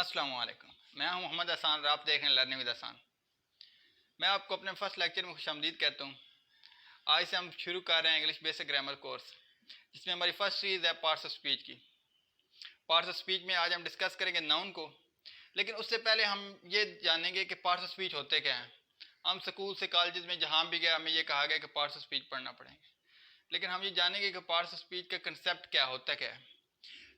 अस्सलामु अलैकुम। मैं हूं मोहम्मद हसान और आप देख रहे हैं लर्निंग विद हसान। मैं आपको अपने फर्स्ट लेक्चर में खुशामदीद कहता हूं। आज से हम शुरू कर रहे हैं इंग्लिश बेसिक ग्रामर कोर्स, जिसमें हमारी फर्स्ट सीरीज़ है पार्ट्स ऑफ स्पीच की। पार्ट्स ऑफ स्पीच में आज हम डिस्कस करेंगे नाउन को, लेकिन उससे पहले हम ये जानेंगे कि पार्ट्स ऑफ स्पीच होते क्या हैं। हम स्कूल से कॉलेज में जहाँ भी गए हमें ये कहा गया कि पार्ट्स ऑफ स्पीच पढ़ना पड़ेंगे, लेकिन हम ये जानेंगे कि पार्ट्स ऑफ स्पीच का कंसेप्ट क्या होता क्या है।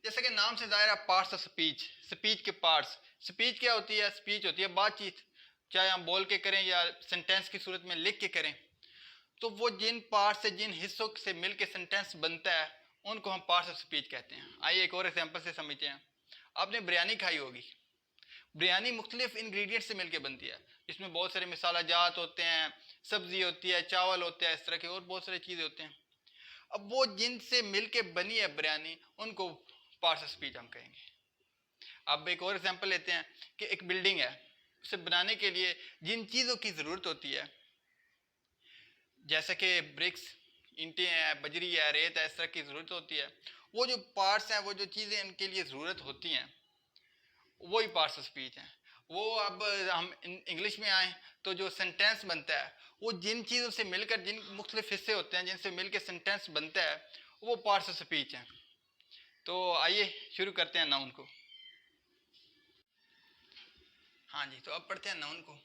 जैसे कि नाम से जाहिर है पार्ट्स ऑफ स्पीच, स्पीच के पार्ट्स। स्पीच क्या होती है? स्पीच होती है बातचीत, चाहे हम बोल के करें या सेंटेंस की सूरत में लिख के करें। तो वो जिन पार्ट से, जिन हिस्सों से मिलके सेंटेंस बनता है, उनको हम पार्ट्स ऑफ स्पीच कहते हैं। आइए एक और एग्जांपल से समझते हैं। आपने बिरयानी खाई होगी। बिरयानी मुख्तलिफ इंग्रेडिएंट से मिलके बनती है, इसमें बहुत सारे मसाला जात होते हैं, सब्जी होती है, चावल होते हैं, इस तरह की और बहुत सारी चीज़ें होते हैं। अब वो जिनसे मिलके बनी है बिरयानी, उनको पार्ट्स ऑफ स्पीच हम कहेंगे। अब एक और एग्जांपल लेते हैं कि एक बिल्डिंग है, उसे बनाने के लिए जिन चीज़ों की ज़रूरत होती है, जैसे कि ब्रिक्स, ईंटें हैं, बजरी है, रेत है, इस तरह की ज़रूरत होती है, वो जो पार्ट्स हैं, वो जो चीज़ें इनके लिए ज़रूरत होती हैं, वही पार्ट्स ऑफ स्पीच हैं। वो अब हम इंग्लिश में आए तो जो सेंटेंस बनता है, वो जिन चीज़ों से मिलकर, जिन मुख्तलिफ हिस्से होते हैं जिनसे मिलकर सेंटेंस बनता है, वो पार्ट्स ऑफ स्पीच हैं। तो आइए शुरू करते हैं नाउन को। हाँ जी, तो अब पढ़ते हैं नाउन को।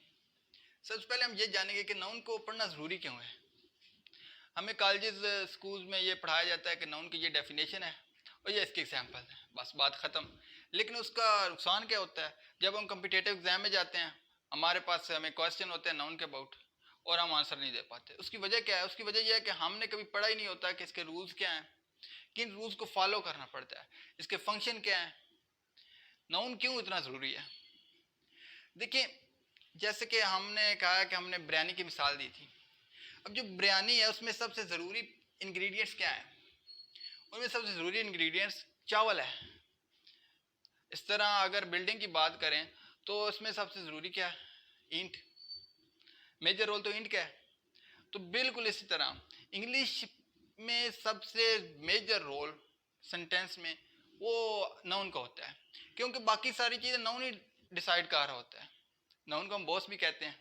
सबसे पहले हम ये जानेंगे कि नाउन को पढ़ना ज़रूरी क्यों है। हमें कॉलेजेस, स्कूल्स में ये पढ़ाया जाता है कि नाउन की ये डेफिनेशन है और ये इसके एग्जांपल है, बस बात ख़त्म। लेकिन उसका नुकसान क्या होता है? जब हम कम्पिटिटिव एग्जाम में जाते हैं, हमारे पास हमें क्वेश्चन होते हैं नाउन के अबाउट और हम आंसर नहीं दे पाते। उसकी वजह क्या है? उसकी वजह यह है कि हमने कभी पढ़ा ही नहीं होता कि इसके रूल्स क्या हैं, किन रूल्स को फॉलो करना पड़ता है, इसके फंक्शन क्या है, नाउन क्यों इतना ज़रूरी है। देखिए, जैसे कि हमने कहा कि हमने बिरयानी की मिसाल दी थी। अब जो बिरयानी है उसमें सबसे ज़रूरी इंग्रेडिएंट्स क्या है? उनमें सबसे ज़रूरी इंग्रेडिएंट्स चावल है। इस तरह अगर बिल्डिंग की बात करें तो इसमें सबसे ज़रूरी क्या है? ईंट। मेजर रोल तो ईंट का है। तो बिल्कुल इसी तरह इंग्लिश में सबसे मेजर रोल सेंटेंस में वो नाउन का होता है, क्योंकि बाकी सारी चीज़ें नाउन ही डिसाइड कर रहा होता है। नाउन को हम बॉस भी कहते हैं।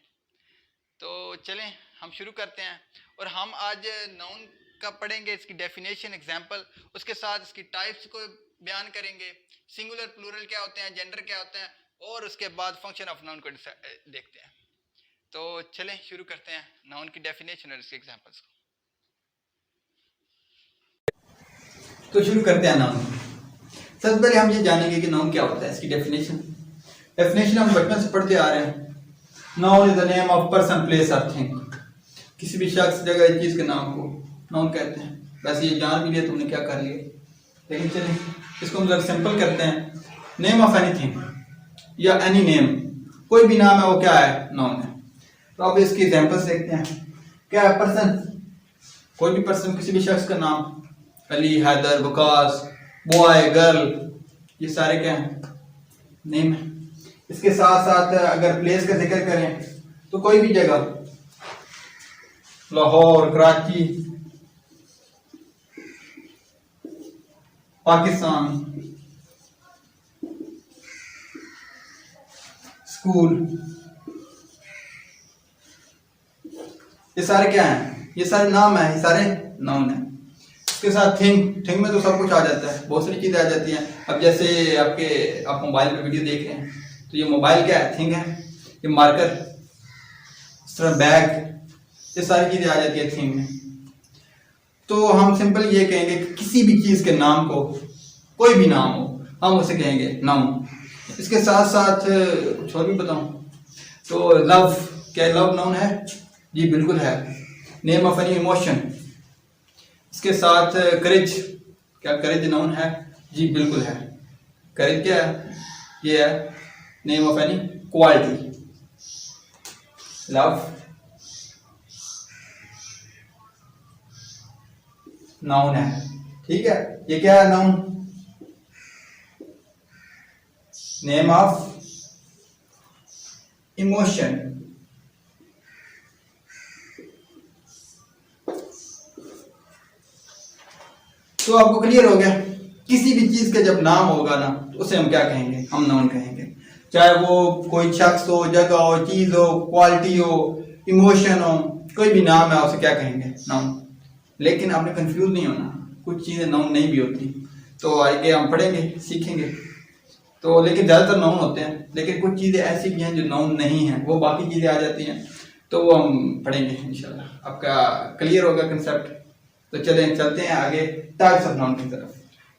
तो चलें हम शुरू करते हैं, और हम आज नाउन का पढ़ेंगे, इसकी डेफिनेशन, एग्जांपल, उसके साथ इसकी टाइप्स को बयान करेंगे, सिंगुलर प्लूरल क्या होते हैं, जेंडर क्या होते हैं, और उसके बाद फंक्शन ऑफ नाउन को देखते हैं। तो चलें शुरू करते हैं नाउन की डेफिनेशन और इसके एग्जांपल्स को। तो शुरू करते हैं नाउन। सबसे पहले हम ये जानेंगे कि नाउन क्या होता है, इसकी डेफिनेशन हम बचपन से पढ़ते आ रहे हैं। Noun is the name of person, place और थिंग। किसी भी शख्स, जगह, चीज के नाम को नाउन कहते हैं। वैसे ये जान भी लिया तुमने क्या कर लिया, लेकिन चलिए इसको हम जरा सिंपल करते हैं। नेम ऑफ एनीथिंग या एनी नेम, कोई भी नाम है वो क्या है? नाउन है। तो अब इसकी एग्जांपल्स देखते हैं। क्या है? पर्सन, कोई भी पर्सन, किसी भी शख्स का नाम, अली, हैदर, वकास, बॉय, गर्ल, ये सारे क्या हैं? नेम है। इसके साथ साथ अगर प्लेस का जिक्र करें तो कोई भी जगह, लाहौर, कराची, पाकिस्तान, स्कूल, ये सारे क्या हैं? ये सारे नाम है, ये सारे नाउन है। इसके साथ थिंग में तो सब कुछ आ जाता है, बहुत सारी चीजें आ जाती हैं। अब जैसे आप मोबाइल पे वीडियो देख रहे हैं, तो ये मोबाइल क्या है? थिंग है। ये मार्कर, इस तरह बैग, ये सारी चीजें आ जाती है थिंग में। तो हम सिंपल ये कहेंगे कि किसी भी चीज के नाम को, कोई भी नाम हो, हम उसे कहेंगे नाउन। इसके साथ साथ कुछ और भी बताऊं तो लव, क्या लव नाउन है? जी बिल्कुल है। Name of any emotion. इसके साथ करेज, क्या करेज नाउन है? जी बिल्कुल है। करेज क्या है? ये है name of any quality. Love noun है, ठीक है। ये क्या है? Noun, name of emotion. तो आपको क्लियर हो गया, किसी भी चीज का जब नाम होगा ना तो उसे हम क्या कहेंगे? हम नाउन कहेंगे। चाहे वो कोई शख्स हो, जगह हो, चीज हो, क्वालिटी हो, इमोशन हो, कोई भी नाम है उसे क्या कहेंगे, नाउन। लेकिन आपने कंफ्यूज नहीं होना, कुछ चीजें नाउन नहीं भी होती, तो आगे हम पढ़ेंगे सीखेंगे। तो लेकिन ज्यादातर नाउन होते हैं, लेकिन कुछ चीजें ऐसी भी हैं जो नाउन नहीं है, वो बाकी चीजें आ जाती हैं, तो वो हम पढ़ेंगे इंशाल्लाह। आपका क्लियर होगा कंसेप्ट। तो चलें चलते हैं आगे टाइप्स ऑफ नाउन की तरफ,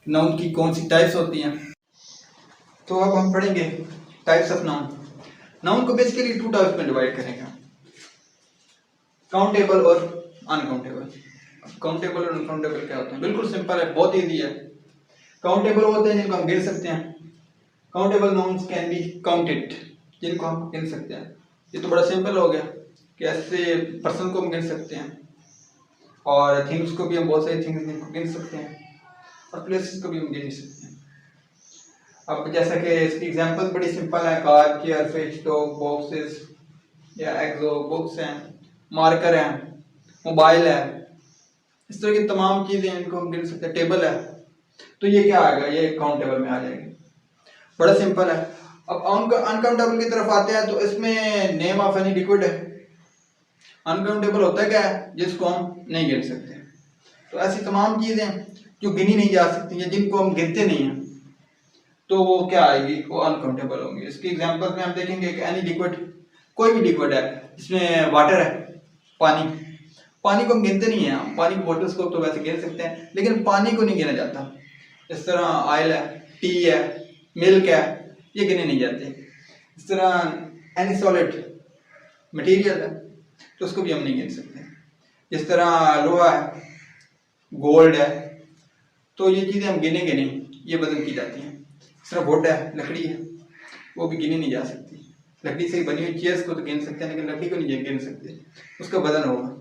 नाउन की कौन सी टाइप्स होती हैं। तो अब हम पढ़ेंगे टाइप्स ऑफ नाउन। नाउन को बेसिकली टू टाइप्स में डिवाइड करेंगे, काउंटेबल और अनकाउंटेबल। काउंटेबल और अनकाउंटेबल क्या होते हैं? बिल्कुल सिंपल है, बहुत ईजी है। काउंटेबल होते हैं जिनको हम गिन सकते हैं, countable nouns can be counted, जिनको हम गिन सकते हैं। ये तो बड़ा सिंपल हो गया कि ऐसे पर्सन को हम गिन सकते हैं, और थिंग्स को भी हम बहुत सारी थिंग्स गिन सकते हैं, और प्लेसेस को भी हम गिन सकते हैं। अब जैसा कि इसकी एग्जांपल बड़ी सिंपल है, car, chair, fish, dog, boxes या एग्जो, बुक्स हैं, मार्कर हैं, मोबाइल है, इस तरह की तमाम चीजें इनको हम गिन सकते हैं। टेबल है, तो ये क्या आएगा? ये काउंटेबल में आ जाएगी। बड़ा सिंपल है। अब अनकाउंटेबल की तरफ आते हैं, तो इसमें नेम ऑफ एनी लिक्विड है। अनकाउंटेबल होता है क्या है? जिसको हम नहीं गिन सकते। तो ऐसी तमाम चीजें जो गिनी नहीं जा सकती हैं, जिनको हम गिनते नहीं हैं, तो वो क्या आएगी? वो अनकाउंटेबल होंगी। इसकी एग्जांपल में हम देखेंगे कि एनी लिक्विड, कोई भी लिक्विड है, जिसमें वाटर है, पानी, पानी को हम गिनते नहीं हैं। पानी की बोतल्स को तो वैसे गिन सकते हैं, लेकिन पानी को नहीं गिना जाता। इस तरह ऑयल है, टी है, मिल्क है, ये गिने नहीं जाते। इस तरह एनी सॉलिड मटेरियल है, तो उसको भी हम नहीं गिन सकते। इस तरह लोहा है, गोल्ड है, तो ये चीज़ें हम गिनेंगे नहीं, ये वजन की जाती हैं। इस तरह वुड है, लकड़ी है, वो भी गिनी नहीं जा सकती। लकड़ी से बनी हुई चेयर्स को तो गिन सकते हैं, लेकिन लकड़ी को नहीं गिन सकते, उसका वजन होगा।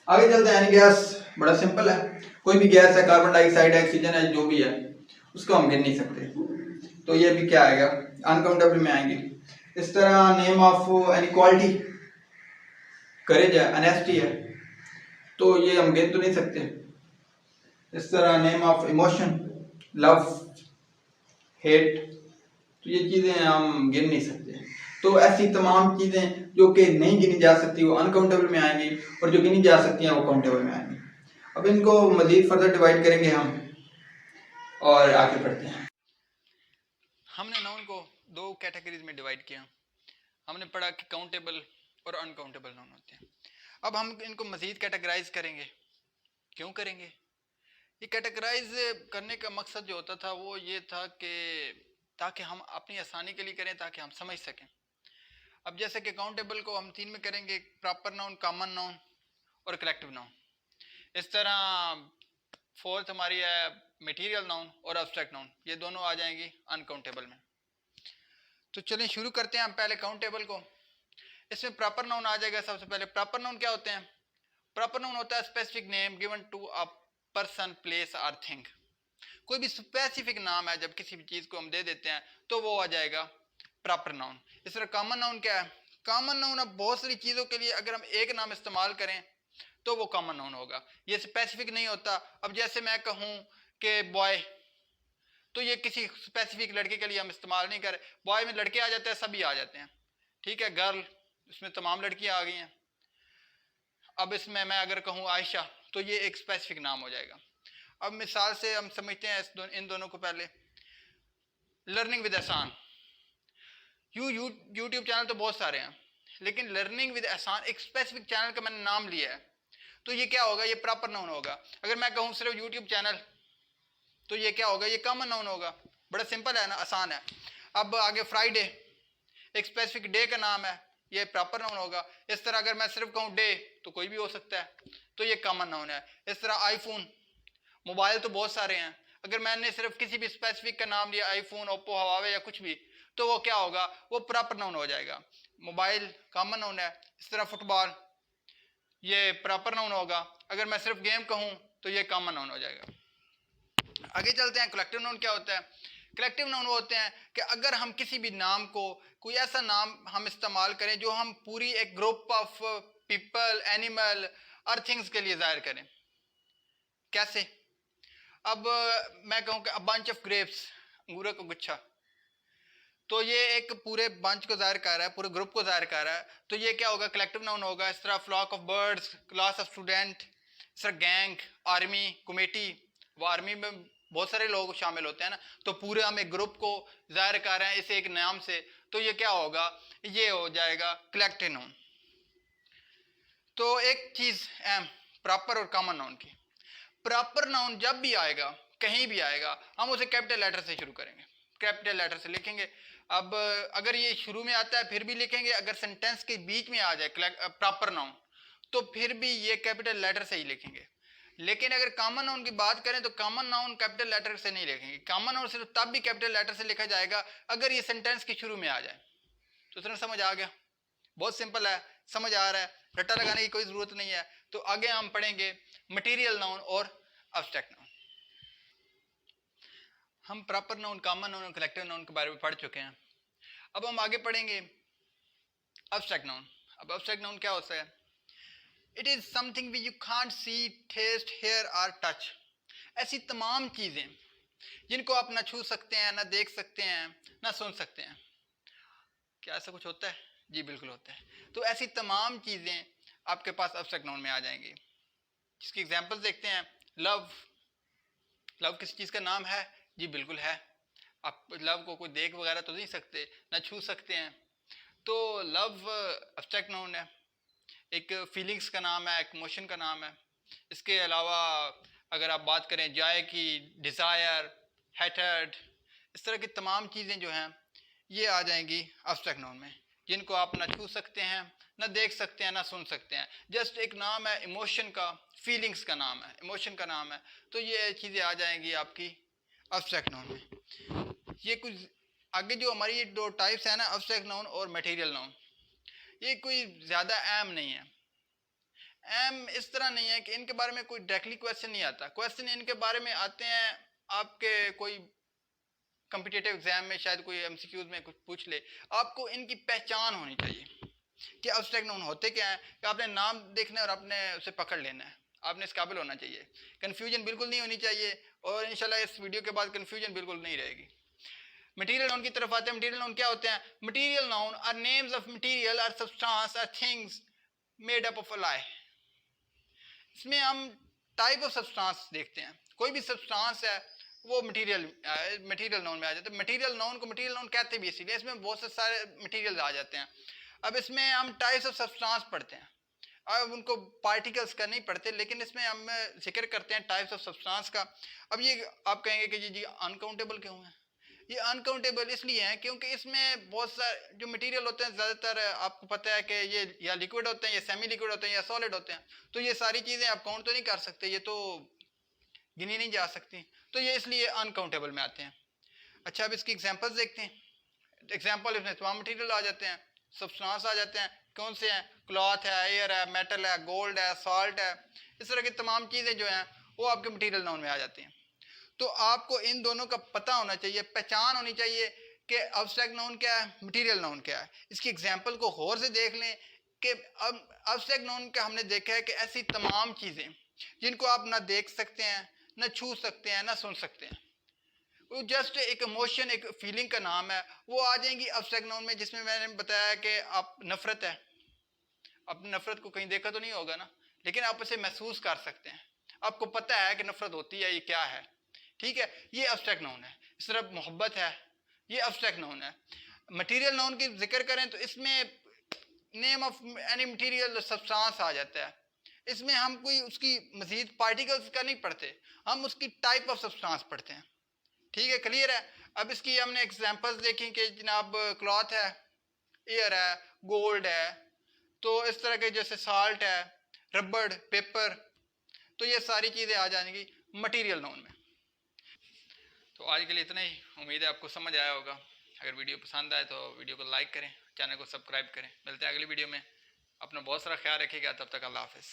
आगे चलते हैं। गैस बड़ा सिंपल है, कोई भी गैस है, कार्बन डाइऑक्साइड है, ऑक्सीजन है, जो भी है, उसको हम गिन नहीं सकते, तो ये भी क्या आएगा? अनकाउंटेबल में आएंगे। इस तरह नेम ऑफ एनी क्वालिटी, करेज है, ऑनेस्टी है, तो ये हम गिन तो नहीं सकते। इस तरह name of emotion, love, hate, तो ये चीजें हम गिन नहीं सकते। तो ऐसी तमाम चीजें जो कि नहीं गिनी जा सकती वो अनकाउंटेबल में आएंगी, और जो गिनी जा सकती हैं वो काउंटेबल में आएंगी। अब इनको मजीद फर्दर डिवाइड करेंगे हम, और आगे बढ़ते हैं। हमने नाउन को दो कैटेगरीज में डिवाइड किया। हमने पढ़ा कि काउंटेबल और अनकाउंटेबल नाउन होते हैं। अब हम इनको मजीद कैटेगराइज करेंगे। क्यों करेंगे? ये कैटेगराइज करने का मकसद जो होता था वो ये था कि ताकि हम अपनी आसानी के लिए करें, ताकि हम समझ सकें। अब जैसे कि काउंटेबल को हम तीन में करेंगे, प्रॉपर नाउन, कॉमन नाउन और कलेक्टिव नाउन। इस तरह फोर्थ हमारी है मटेरियल नाउन और एब्स्ट्रैक्ट नाउन, ये दोनों आ जाएंगी अनकाउंटेबल में। तो चलिए शुरू करते हैं हम पहले काउंटेबल को। इसमें प्रॉपर नाउन आ जाएगा। सबसे पहले प्रॉपर नाउन क्या होते हैं? प्रॉपर नाउन होता है specific name given to a person, place और थिंग। कोई भी स्पेसिफिक नाम है, जब किसी भी चीज को हम दे देते हैं तो वो आ जाएगा प्रॉपर नाउन। इस तरह कॉमन नाउन क्या है? कॉमन नाउन अब बहुत सारी चीजों के लिए अगर हम एक नाम इस्तेमाल करें तो वो कॉमन नाउन होगा, ये स्पेसिफिक नहीं होता। अब जैसे मैं कहूं कि बॉय, तो ये किसी स्पेसिफिक लड़के के लिए हम इस्तेमाल नहीं करें। बॉय में लड़के आ जाते हैं, सभी आ जाते हैं, ठीक है। गर्ल, इसमें तमाम लड़कियां आ गई हैं। अब इसमें मैं अगर कहूं आयशा, तो ये एक स्पेसिफिक नाम हो जाएगा। अब मिसाल से हम समझते हैं इन दोनों को। पहले लर्निंग विद एहसान। यूट्यूब चैनल तो बहुत सारे हैं, लेकिन लर्निंग विद एहसान एक स्पेसिफिक चैनल का मैंने नाम लिया है, तो ये क्या होगा? ये प्रॉपर नाउन होगा। अगर मैं कहूँ सिर्फ यूट्यूब चैनल, तो ये क्या होगा? ये कॉमन नाउन होगा। बड़ा सिंपल है ना, आसान है। अब आगे फ्राइडे, एक स्पेसिफिक डे का नाम है, ये प्रॉपर नाउन होगा। इस तरह अगर मैं सिर्फ कहूँ डे, तो कोई भी हो सकता है, तो ये कॉमन नाउन है। इस तरह आईफोन, मोबाइल तो बहुत सारे हैं, अगर मैंने सिर्फ किसी भी स्पेसिफिक का नाम लिया, आईफोन, ओप्पो, हवावे या कुछ भी, तो वो क्या होगा? वो प्रॉपर नाउन हो जाएगा। मोबाइल कॉमन नाउन है। इस तरह फुटबॉल, ये प्रॉपर नाउन होगा। अगर मैं सिर्फ गेम कहूँ तो ये कॉमन नाउन हो जाएगा। आगे चलते हैं। कलेक्टिव नाउन क्या होता है? कलेक्टिव नाउन वो होते हैं कि अगर हम किसी भी नाम को, कोई ऐसा नाम हम इस्तेमाल करें जो हम पूरी एक ग्रुप ऑफ पीपल, एनिमल और थिंग्स के लिए जाहिर करें। कैसे? अब मैं कहूँ कि अ बंच ऑफ ग्रेप्स, अंगूरों का गुच्छा, तो ये एक पूरे बंच को ज़ाहिर कर रहा है, पूरे ग्रुप को ज़ाहिर कर रहा है। तो ये क्या होगा, कलेक्टिव नाउन होगा। इस तरह flock of birds, class of student, इस तरह गैंग, आर्मी, कमेटी। वो आर्मी में बहुत सारे लोग शामिल होते हैं ना, तो पूरे हम एक ग्रुप को ज़ाहिर कर रहे हैं इसे एक नाम से, तो ये क्या होगा, ये हो जाएगा कलेक्टिव नाउन। तो एक चीज़ अहम प्रॉपर और कॉमन नाउन की, प्रॉपर नाउन जब भी आएगा, कहीं भी आएगा, हम उसे कैपिटल लेटर से शुरू करेंगे, कैपिटल लेटर से लिखेंगे। अब अगर ये शुरू में आता है फिर भी लिखेंगे, अगर सेंटेंस के बीच में आ जाए प्रॉपर नाउन तो फिर भी ये कैपिटल लेटर से ही लिखेंगे। लेकिन अगर कॉमन नाउन की बात करें तो कॉमन नाउन कैपिटल लेटर से नहीं लिखेंगे। कॉमन नाउन सिर्फ तब भी कैपिटल लेटर से लिखा जाएगा अगर ये सेंटेंस के शुरू में आ जाए। तो इतना समझ आ गया, बहुत सिंपल है, समझ आ रहा है, रट्टा लगाने की कोई ज़रूरत नहीं है। तो आगे हम पढ़ेंगे मटीरियल नाउन और एब्स्ट्रैक्ट नाउन। हम प्रॉपर नाउन, कॉमन नाउन और कलेक्टिव नाउन के बारे में पढ़ चुके हैं। अब हम आगे पढ़ेंगे एब्स्ट्रैक्ट नाउन। अब एब्स्ट्रैक्ट नाउन क्या होता है? It is something which you can't see, taste, hear और टच। ऐसी तमाम चीज़ें जिनको आप ना छू सकते हैं, ना देख सकते हैं, ना सुन सकते हैं। क्या ऐसा कुछ होता है? जी बिल्कुल होता है। तो ऐसी तमाम चीज़ें आपके पास एब्स्ट्रैक्ट नाउन में आ जाएंगी। जिसकी एग्जांपल देखते हैं। लव, लव किसी चीज़ का नाम है? जी बिल्कुल है। आप लव को कोई देख वगैरह तो नहीं सकते, ना छू सकते हैं। तो लव एब्स्ट्रैक्ट नाउन है, एक फीलिंग्स का नाम है, एक इमोशन का नाम है। इसके अलावा अगर आप बात करें जॉय की, डिज़ायर, हेटेड, इस तरह की तमाम चीज़ें जो हैं ये आ जाएंगी एब्स्ट्रैक्ट नाउन में, जिनको आप ना छू सकते हैं, ना देख सकते हैं, ना सुन सकते हैं। जस्ट एक नाम है इमोशन का, फीलिंग्स का नाम है, इमोशन का नाम है। तो ये चीज़ें आ जाएंगी आपकी एब्स्ट्रैक्ट नाउन में। ये कुछ आगे जो हमारी ये दो टाइप्स है ना, एब्स्ट्रैक्ट नाउन और मटेरियल नाउन, ये कोई ज़्यादा अहम नहीं है। अहम इस तरह नहीं है कि इनके बारे में कोई डायरेक्टली क्वेश्चन नहीं आता। क्वेश्चन इनके बारे में आते हैं आपके कोई कॉम्पिटिटिव एग्जाम में, शायद कोई एमसीक्यूज में कुछ पूछ ले। आपको इनकी पहचान होनी चाहिए कि एब्स्ट्रैक्ट नाउन होते क्या हैं, कि आपने नाम देखना है और आपने उसे पकड़ लेना है। आपने इस काबिल होना चाहिए, कन्फ्यूजन बिल्कुल नहीं होनी चाहिए, और इंशाल्लाह इस वीडियो के बाद कन्फ्यूजन बिल्कुल नहीं रहेगी। मटीरियल नाउन की तरफ आते हैं। मटीरियल नाउन क्या होते हैं? Material noun are names of material और सब्सटेंस और things made up of alloy. इसमें हम टाइप ऑफ सब्सटेंस देखते हैं। कोई भी सब्सटेंस है वो मटीरियल नाउन में आ जाता है। मटीरियल नाउन को मटीरियल नाउन कहते भी इसीलिए, इसमें बहुत से सारे मटीरियल आ जाते हैं। अब इसमें हम टाइप्स ऑफ सब्सटेंस पढ़ते हैं, अब उनको पार्टिकल्स का नहीं पढ़ते, लेकिन इसमें हम जिक्र करते हैं टाइप्स ऑफ सब्सटेंस का। अब ये आप कहेंगे कि जी अनकाउंटेबल क्यों है? ये अनकाउंटेबल इसलिए हैं क्योंकि इसमें बहुत सारे जो मटेरियल होते हैं, ज़्यादातर आपको पता है कि ये या लिक्विड होते हैं, या सेमी लिक्विड होते हैं, या सॉलिड होते हैं। तो ये सारी चीज़ें आप काउंट तो नहीं कर सकते, ये तो गिनी नहीं जा सकती, तो ये इसलिए अनकाउंटेबल में आते हैं। अच्छा, अब इसकी एग्जांपल्स देखते हैं। एग्जांपल इसमें तमाम मटेरियल आ जाते हैं, सब्सटेंस आ जाते हैं। कौन से हैं? क्लॉथ है, एयर है, मेटल है, गोल्ड है, सॉल्ट है। इस तरह की तमाम चीज़ें जो हैं वो आपके मटेरियल नाउन में आ जाती हैं। तो आपको इन दोनों का पता होना चाहिए, पहचान होनी चाहिए कि एब्स्ट्रैक्ट नाउन क्या है, मटेरियल नाउन क्या है। इसकी एग्जांपल को गौर से देख लें कि अब एब्स्ट्रैक्ट नाउन का हमने देखा है कि ऐसी तमाम चीज़ें जिनको आप ना देख सकते हैं, ना छू सकते हैं, ना सुन सकते हैं, वो जस्ट एक इमोशन, एक फीलिंग का नाम है, वो आ जाएंगी एब्स्ट्रैक्ट नाउन में। जिसमें मैंने बताया कि आप नफ़रत है, अपनी नफ़रत को कहीं देखा तो नहीं होगा ना, लेकिन आप उसे महसूस कर सकते हैं, आपको पता है कि नफ़रत होती है, ये क्या है, ठीक है, ये एब्स्ट्रैक्ट नाउन है। इस तरह मोहब्बत है, ये एब्स्ट्रैक्ट नाउन है। मटेरियल नाउन की जिक्र करें तो इसमें name of any material substance आ जाता है। इसमें हम कोई उसकी मजीद पार्टिकल्स का नहीं पढ़ते, हम उसकी टाइप ऑफ सब्सटेंस पढ़ते हैं। ठीक है, क्लियर है? अब इसकी हमने एग्जांपल्स देखी कि जनाब क्लॉथ है, एयर है, गोल्ड है, तो इस तरह के जैसे साल्ट है, रबड़, पेपर, तो ये सारी चीज़ें आ जाएंगी मटेरियल नाउन में। तो आज के लिए इतना ही, उम्मीद है आपको समझ आया होगा। अगर वीडियो पसंद आए तो वीडियो को लाइक करें, चैनल को सब्सक्राइब करें। मिलते हैं अगली वीडियो में, अपना बहुत सारा ख्याल रखिएगा। तब तक अल्लाह हाफिज़।